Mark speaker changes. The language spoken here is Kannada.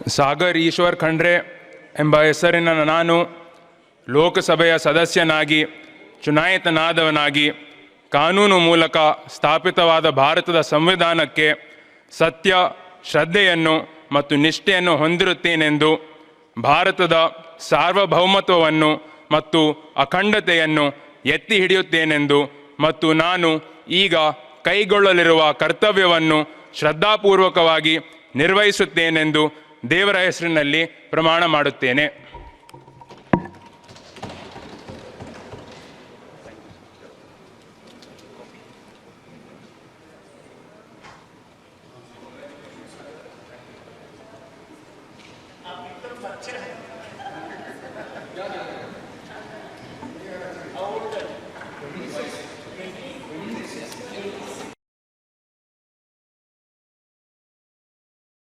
Speaker 1: ಸಾಗರ್ ಈಶ್ವರ್ ಖಂಡ್ರೆ ಎಂಬ ಹೆಸರಿನ ನಾನು ಲೋಕಸಭೆಯ ಸದಸ್ಯನಾಗಿ ಚುನಾಯಿತನಾದವನಾಗಿ ಕಾನೂನು ಮೂಲಕ ಸ್ಥಾಪಿತವಾದ ಭಾರತದ ಸಂವಿಧಾನಕ್ಕೆ ಸತ್ಯ, ಶ್ರದ್ಧೆಯನ್ನು ಮತ್ತು ನಿಷ್ಠೆಯನ್ನು ಹೊಂದಿರುತ್ತೇನೆಂದು, ಭಾರತದ ಸಾರ್ವಭೌಮತ್ವವನ್ನು ಮತ್ತು ಅಖಂಡತೆಯನ್ನು ಎತ್ತಿ ಹಿಡಿಯುತ್ತೇನೆಂದು ಮತ್ತು ನಾನು ಈಗ ಕೈಗೊಳ್ಳಲಿರುವ ಕರ್ತವ್ಯವನ್ನು ಶ್ರದ್ಧಾಪೂರ್ವಕವಾಗಿ ನಿರ್ವಹಿಸುತ್ತೇನೆಂದು ದೇವರ ಹೆಸರಿನಲ್ಲಿ ಪ್ರಮಾಣ ಮಾಡುತ್ತೇನೆ.